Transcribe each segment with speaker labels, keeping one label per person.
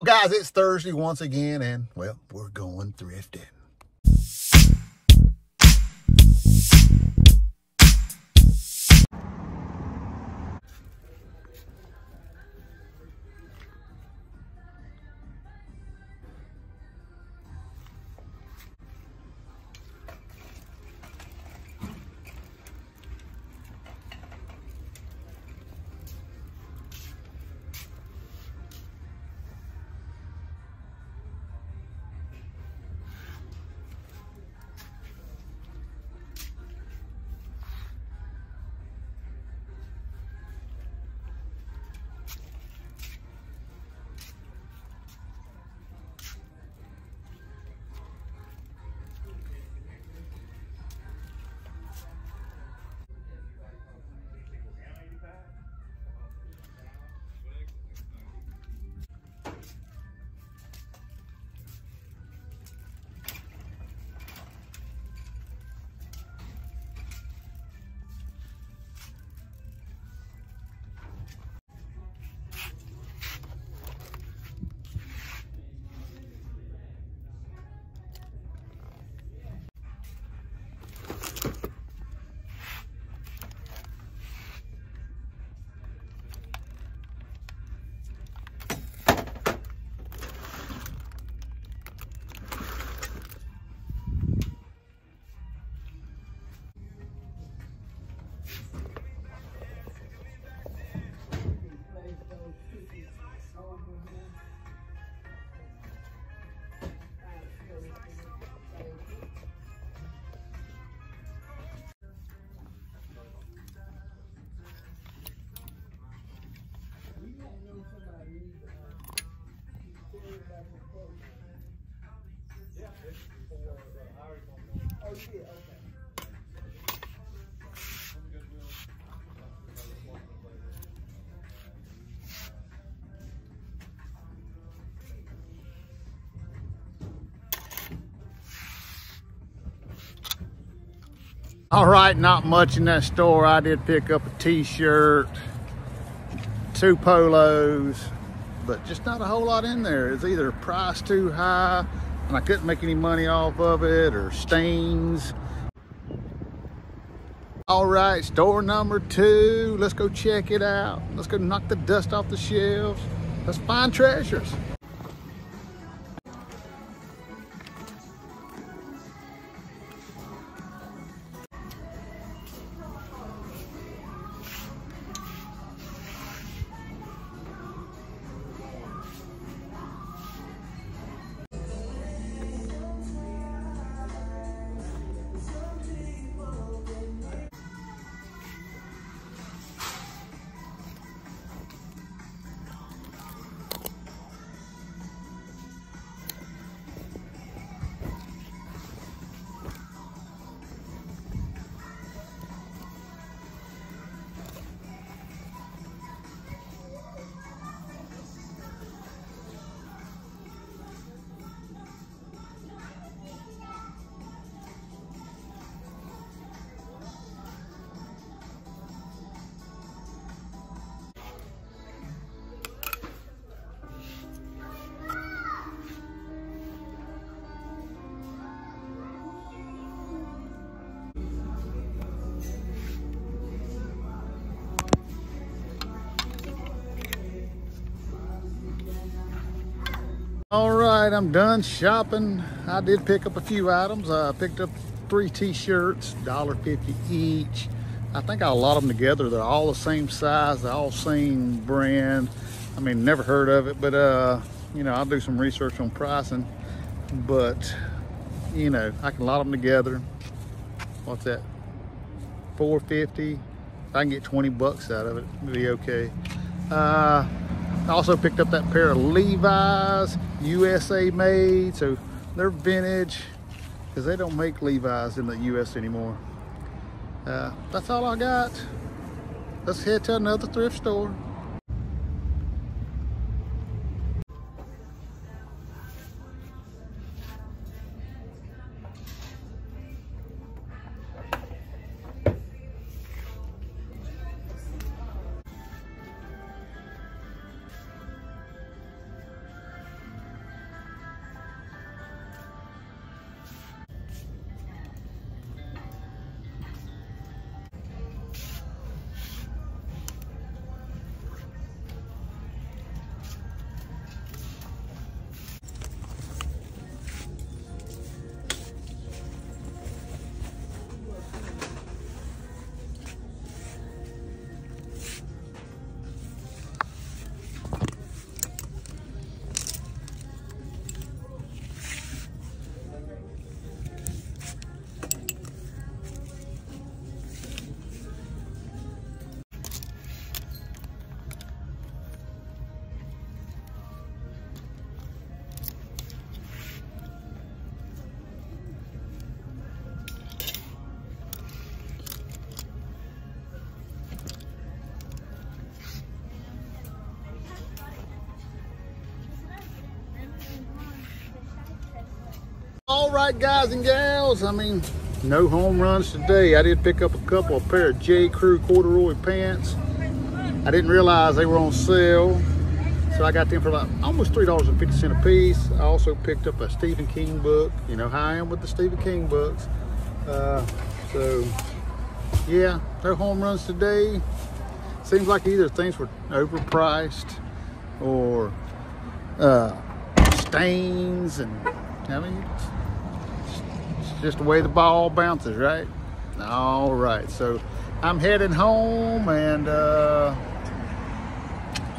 Speaker 1: Guys, it's Thursday once again, and well, we're going thrifting. All right, not much in that store. I did pick up a t-shirt, 2 polos, but just not a whole lot in there. It's either price too high and I couldn't make any money off of it, or stains. All right, store number 2. Let's go check it out. Let's go knock the dust off the shelves. Let's find treasures. All right, I'm done shopping. I did pick up a few items. I picked up 3 t-shirts, $1.50 each. I think I'll lot them together. They're all the same size, they're all same brand. I mean, never heard of it, but you know, I'll do some research on pricing. But you know, I can lot them together. What's that? $4.50. If I can get 20 bucks out of it, it'll be okay. I also picked up that pair of Levi's, USA made, so they're vintage because they don't make Levi's in the US anymore. That's all I got. Let's head to another thrift store. All right, guys and gals, I mean, no home runs today. I did pick up a couple of pair of J. Crew corduroy pants. I didn't realize they were on sale, so I got them for about almost $3.50 a piece. I also picked up a Stephen King book. You know how I am with the Stephen King books. So yeah, no home runs today. Seems like either things were overpriced or stains, and I mean, it's just the way the ball bounces, right? All right, so I'm heading home, and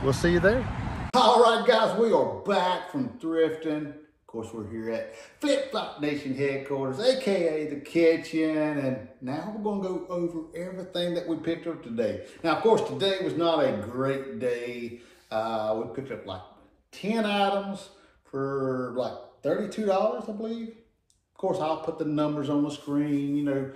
Speaker 1: we'll see you there. All right, guys, we are back from thrifting. Of course, we're here at Flip Flop Nation headquarters, aka the kitchen, and now we're going to go over everything that we picked up today. Now, of course, today was not a great day. We picked up like 10 items for like $32, I believe. Of course, I'll put the numbers on the screen, you know,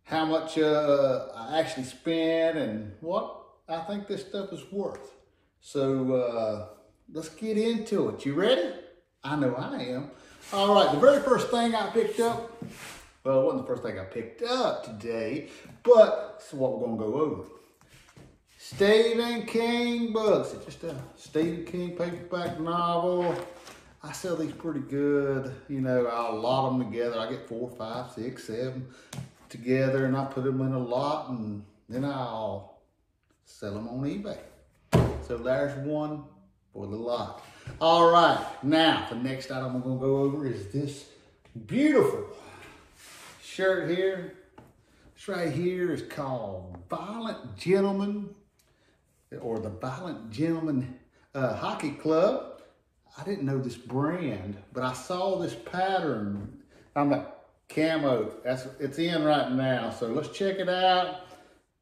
Speaker 1: how much I actually spent and what I think this stuff is worth. So let's get into it. You ready? I know I am. All right, the very first thing I picked up, well, it wasn't the first thing I picked up today, but it's what we're gonna go over. Stephen King books. It's just a Stephen King paperback novel. I sell these pretty good. You know, I'll lot them together. I get 4, 5, 6, 7 together, and I put them in a lot, and then I'll sell them on eBay. So there's one for the lot. All right, now the next item I'm gonna go over is this beautiful shirt here. This right here is called Violent Gentleman, or the Violent Gentleman Hockey Club. I didn't know this brand, but I saw this pattern. I'm like, camo, it's in right now. So let's check it out.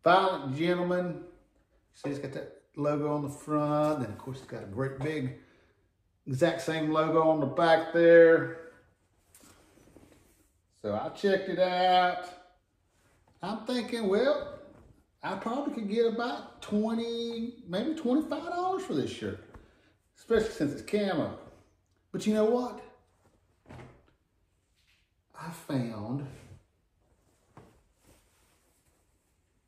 Speaker 1: Violent Gentleman. See, it's got that logo on the front, and of course it's got a great big exact same logo on the back there. So I checked it out. I'm thinking, well, I probably could get about $20, maybe $25 for this shirt, especially since it's camo. But you know what? I found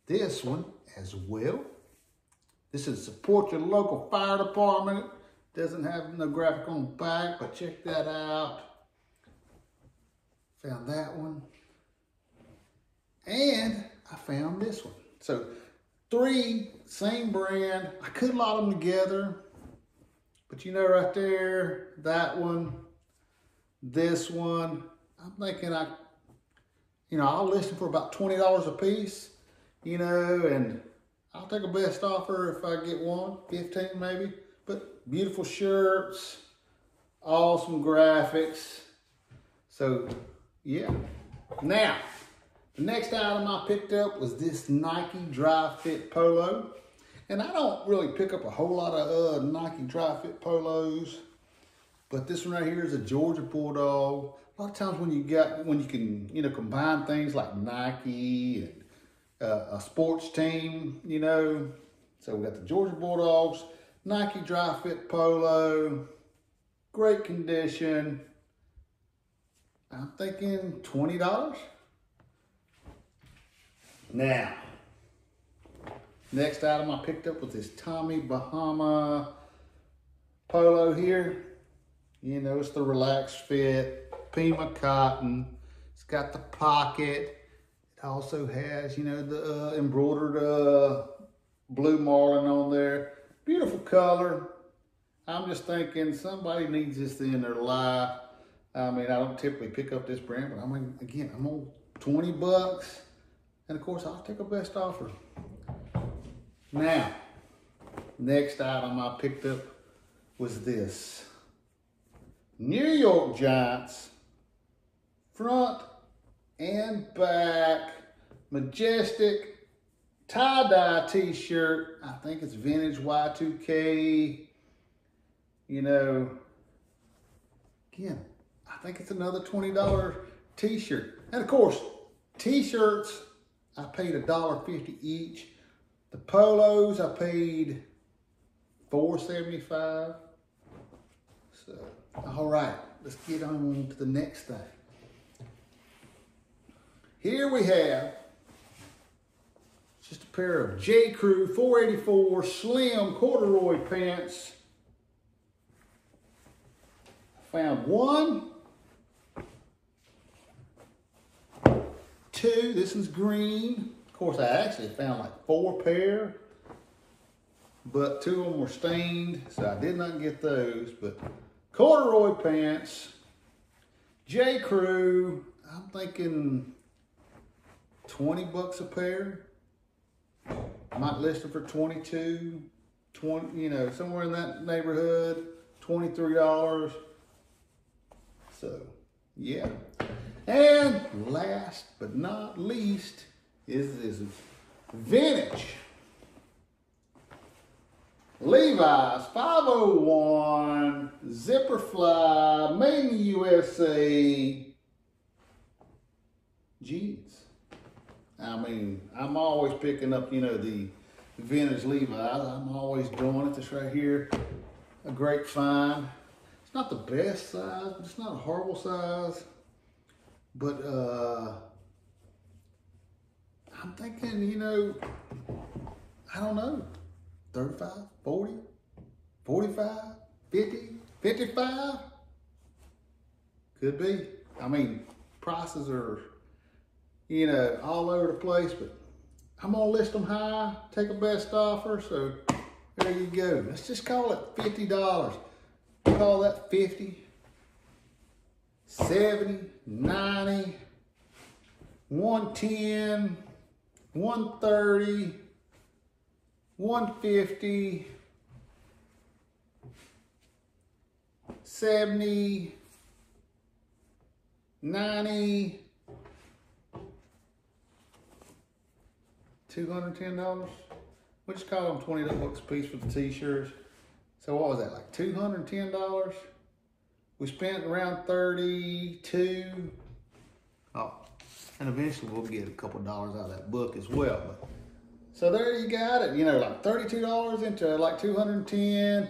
Speaker 1: this one as well. This is support your local fire department. Doesn't have no graphic on the back, but check that out. Found that one. And I found this one. So 3, same brand. I could lot them together, but you know right there, that one, this one, I'm thinking I'll list them for about $20 a piece, you know, and I'll take a best offer if I get one, 15 maybe. But beautiful shirts, awesome graphics. So yeah. Now, the next item I picked up was this Nike Dry Fit Polo. And I don't really pick up a whole lot of Nike Dry Fit Polos, but this one right here is a Georgia Bulldog. A lot of times when you can, you know, combine things like Nike and a sports team, you know. So we got the Georgia Bulldogs, Nike Dry Fit Polo, great condition. I'm thinking $20. Now, next item I picked up was this Tommy Bahama Polo here. You know, it's the relaxed fit, Pima cotton. It's got the pocket. It also has, you know, the embroidered blue marlin on there. Beautiful color. I'm just thinking somebody needs this in their life. I mean, I don't typically pick up this brand, but I mean, again, I'm on $20. And of course, I'll take a best offer. Now, next item I picked up was this New York Giants front and back majestic tie-dye t-shirt. I think it's vintage Y2K. You know, again, I think it's another $20 t-shirt. And of course, t-shirts, I paid $1.50 each. The polos, I paid $4.75. So, all right, let's get on to the next thing. here we have just a pair of J. Crew 484 slim corduroy pants. Found one, two, this one's green. Of course, I actually found like 4 pair, but 2 of them were stained, so I did not get those. But corduroy pants, J. Crew, I'm thinking 20 bucks a pair. I might list them for 22, 20, you know, somewhere in that neighborhood, $23. So, yeah. And last but not least is this vintage Levi's 501 zipper fly, made in the USA jeans. I mean, I'm always picking up, you know, the vintage Levi's. I'm always doing it. This right here, a great find. It's not the best size, but it's not a horrible size. But I'm thinking, you know, I don't know, 35, 40, 45, 50, 55? Could be. I mean, prices are, you know, all over the place, but I'm gonna list them high, take a best offer, so there you go. Let's just call it $50. Call that 50, 70, 90, 110, 130, 150, 70, 90, $210. We just call them 20 bucks a piece for the t-shirts. So what was that, like $210? We spent around 32. Oh, and eventually we'll get a couple dollars out of that book as well. But, so there you got it. You know, like $32 into like 210,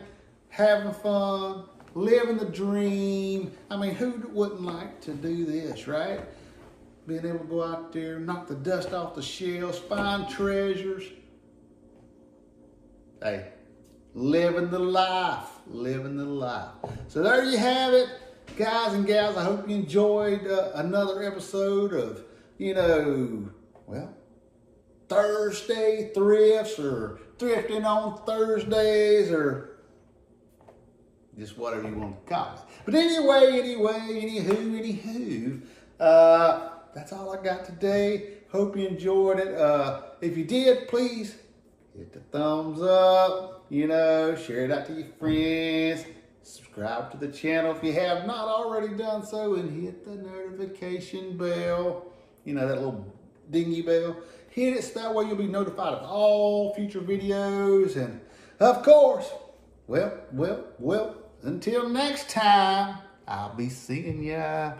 Speaker 1: having fun, living the dream. I mean, who wouldn't like to do this, right? Being able to go out there, knock the dust off the shelves, find treasures. Hey, living the life, living the life. So there you have it, guys and gals. I hope you enjoyed another episode of, you know, well, Thursday thrifts, or thrifting on Thursdays, or just whatever you want to call it. But anywho, that's all I got today. Hope you enjoyed it. If you did, please hit the thumbs up, you know, share it out to your friends, subscribe to the channel if you have not already done so, and hit the notification bell, you know, that little dingy bell. Hit it so that way you'll be notified of all future videos. And of course, well, until next time, I'll be seeing ya.